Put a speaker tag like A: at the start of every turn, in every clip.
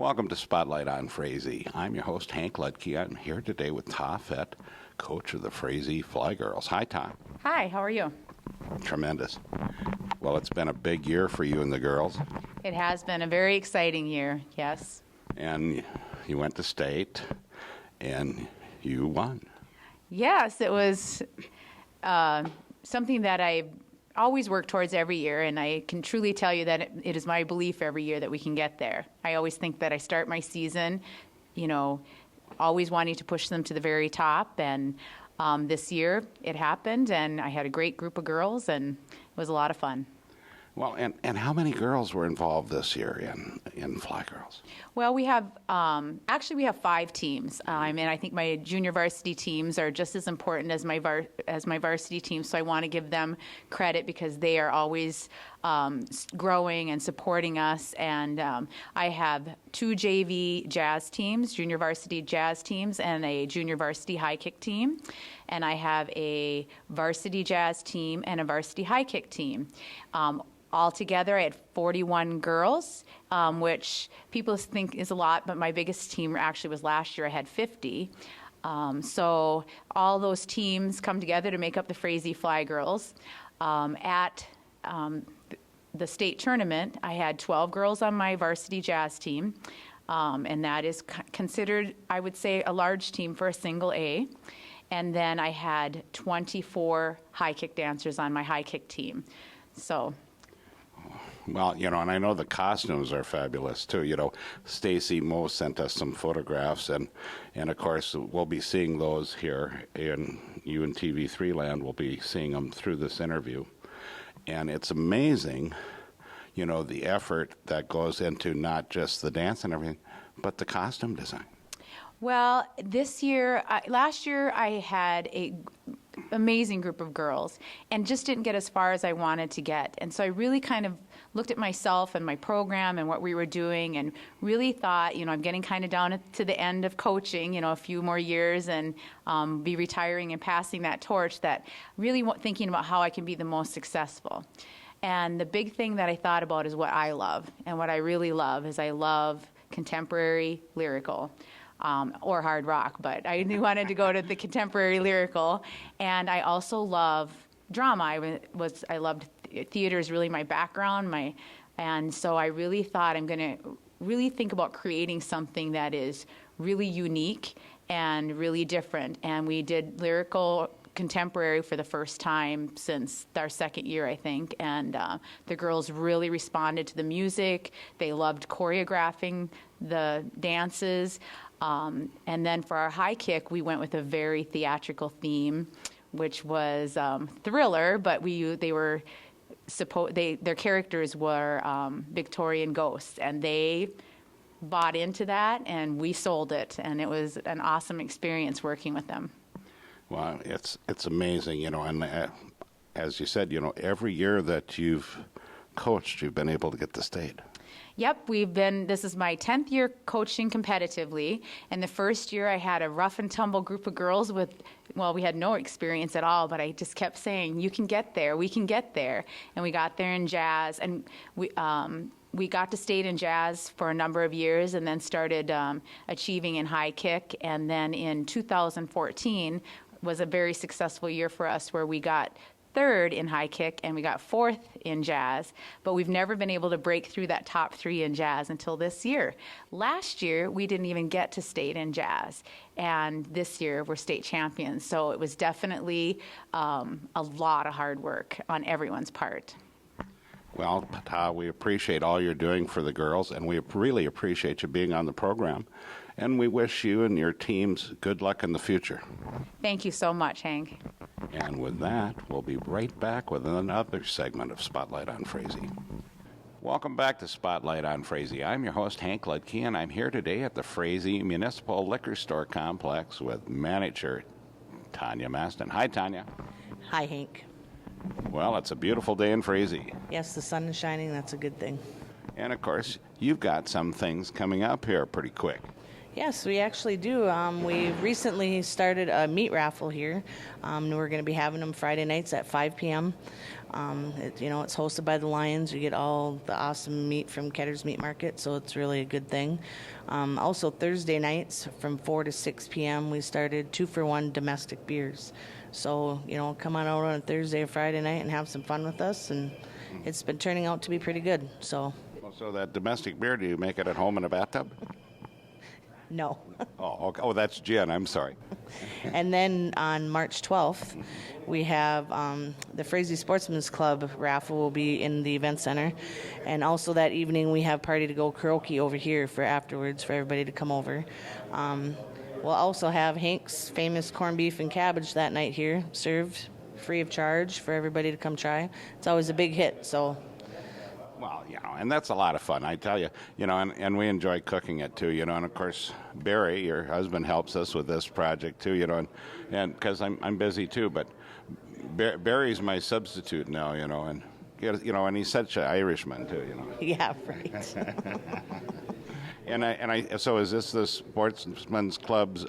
A: Welcome to Spotlight on Frazee. I'm your host, Hank Ludke. I'm here today with Ta Fett, coach of the Frazee Fly Girls. Hi, Ta.
B: Hi, how are you?
A: Tremendous. Well, it's been a big year for you and the girls.
B: It has been a very exciting year, yes.
A: And you went to state, and you won.
B: Yes, it was something that I always work towards every year, and I can truly tell you that it is my belief every year that we can get there. I always think that I start my season, always wanting to push them to the very top, and this year it happened, and I had a great group of girls, and it was a lot of fun.
A: Well, and how many girls were involved this year in Fly Girls?
B: Well, we have we have 5 teams, and I think my junior varsity teams are just as important as my varsity teams. So I want to give them credit because they are always growing and supporting us. And I have 2 JV jazz teams, junior varsity jazz teams, and a junior varsity high kick team. And I have a varsity jazz team and a varsity high kick team. Altogether, I had 41 girls, which people think is a lot, but my biggest team actually was last year. I had 50. So all those teams come together to make up the Frazee Fly Girls. At the state tournament, I had 12 girls on my varsity jazz team, and that is considered, I would say, a large team for a single A. And then I had 24 high kick dancers on my high kick team. So...
A: Well, and I know the costumes are fabulous, too. Stacy Moe sent us some photographs, and of course, we'll be seeing those here in UNTV3 land. We'll be seeing them through this interview. And it's amazing, the effort that goes into not just the dance and everything, but the costume design.
B: Well, last year I had a amazing group of girls and just didn't get as far as I wanted to get. And so I really kind of looked at myself and my program and what we were doing and really thought, I'm getting kind of down to the end of coaching, a few more years and be retiring and passing that torch, that really thinking about how I can be the most successful. And the big thing that I thought about is what I love. And what I really love is I love contemporary lyrical. Or hard rock, but I knew I wanted to go to the contemporary lyrical, and I also love drama. I loved theater is really my background, and so I really thought I'm going to really think about creating something that is really unique and really different. And we did lyrical contemporary for the first time since our second year, I think, and the girls really responded to the music. They loved choreographing the dances. And then for our high kick, we went with a very theatrical theme, which was thriller, but their characters were Victorian ghosts, and they bought into that, and we sold it, and it was an awesome experience working with them.
A: Well, it's amazing, and as you said, every year that you've coached, you've been able to get to state.
B: Yep, this is my 10th year coaching competitively, and the first year I had a rough and tumble group of girls we had no experience at all, but I just kept saying, you can get there, we can get there, and we got there in jazz, and we got to state in jazz for a number of years and then started achieving in high kick, and then in 2014 was a very successful year for us where we got 3rd in high kick and we got 4th in jazz, but we've never been able to break through that top 3 in jazz until this year. Last year we didn't even get to state in jazz, and this year we're state champions, so it was definitely a lot of hard work on everyone's part.
A: Well, Ta, we appreciate all you're doing for the girls, and we really appreciate you being on the program, and we wish you and your teams good luck in the future.
B: Thank you so much, Hank.
A: And with that, we'll be right back with another segment of Spotlight on Frazee. Welcome back to Spotlight on Frazee. I'm your host, Hank Ludke, and I'm here today at the Frazee Municipal Liquor Store Complex with manager Tanya Maston. Hi, Tanya.
C: Hi, Hank.
A: Well, it's a beautiful day in Frazee.
C: Yes, the sun is shining. That's a good thing.
A: And, of course, you've got some things coming up here pretty quick.
C: Yes, we actually do. We recently started a meat raffle here. We're going to be having them Friday nights at 5 p.m. It's hosted by the Lions. You get all the awesome meat from Ketter's Meat Market, so it's really a good thing. Also, Thursday nights from 4 to 6 p.m., we started 2-for-1 domestic beers. So, come on out on a Thursday or Friday night and have some fun with us, and it's been turning out to be pretty good. So
A: that domestic beer, do you make it at home in a bathtub?
C: No.
A: Oh, okay. Oh, that's gin. I'm sorry.
C: And then on March 12th, we have the Frazee Sportsman's Club raffle will be in the event center. And also that evening, we have Party to Go karaoke over here for afterwards for everybody to come over. We'll also have Hank's famous corned beef and cabbage that night here, served free of charge for everybody to come try. It's always a big hit, so...
A: Well, and that's a lot of fun, I tell you, and we enjoy cooking it too, and of course, Barry, your husband, helps us with this project too, and because I'm busy too, but Barry's my substitute now, and he's such an Irishman too,
C: Yeah, right.
A: So is this the Sportsman's Club's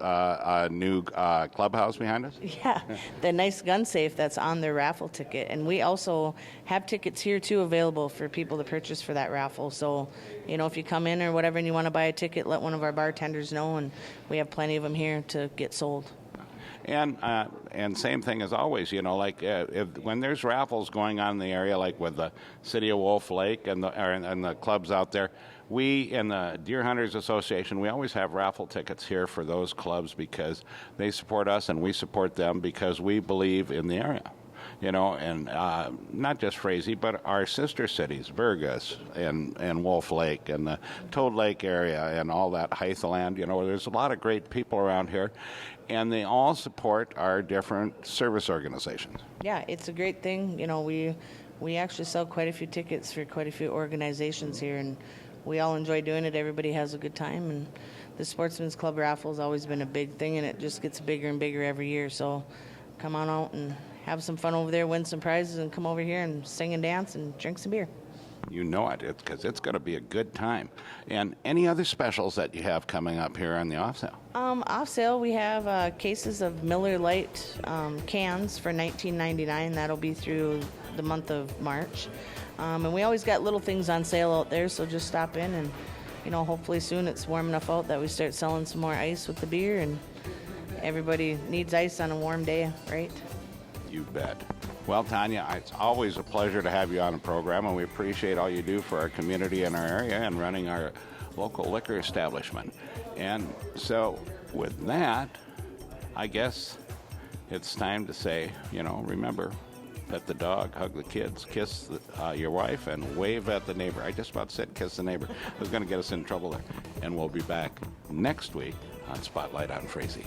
A: new clubhouse behind us?
C: Yeah, the nice gun safe that's on their raffle ticket. And we also have tickets here, too, available for people to purchase for that raffle. So, if you come in or whatever and you want to buy a ticket, let one of our bartenders know, and we have plenty of them here to get sold.
A: And same thing as always, when there's raffles going on in the area, like with the City of Wolf Lake and the clubs out there, we in the Deer Hunters Association, we always have raffle tickets here for those clubs because they support us and we support them because we believe in the area. And not just Frazee, but our sister cities, Burgess and Wolf Lake and the Toad Lake area and all that Hythaland. There's a lot of great people around here, and they all support our different service organizations.
C: Yeah, it's a great thing. We actually sell quite a few tickets for quite a few organizations here, and we all enjoy doing it. Everybody has a good time, and the Sportsman's Club raffle has always been a big thing, and it just gets bigger and bigger every year. So come on out and have some fun over there, win some prizes, and come over here and sing and dance and drink some beer.
A: You know it, because it's going to be a good time. And any other specials that you have coming up here on the off sale?
C: Off sale, we have cases of Miller Lite cans for $19.99. That'll be through the month of March. And we always got little things on sale out there, so just stop in and, hopefully soon it's warm enough out that we start selling some more ice with the beer, and everybody needs ice on a warm day, right?
A: You bet. Well, Tanya, it's always a pleasure to have you on the program, and we appreciate all you do for our community and our area and running our local liquor establishment. And so with that, I guess it's time to say, remember, pet the dog, hug the kids, kiss your wife, and wave at the neighbor. I just about said kiss the neighbor. It was going to get us in trouble there. And we'll be back next week on Spotlight on Frazee.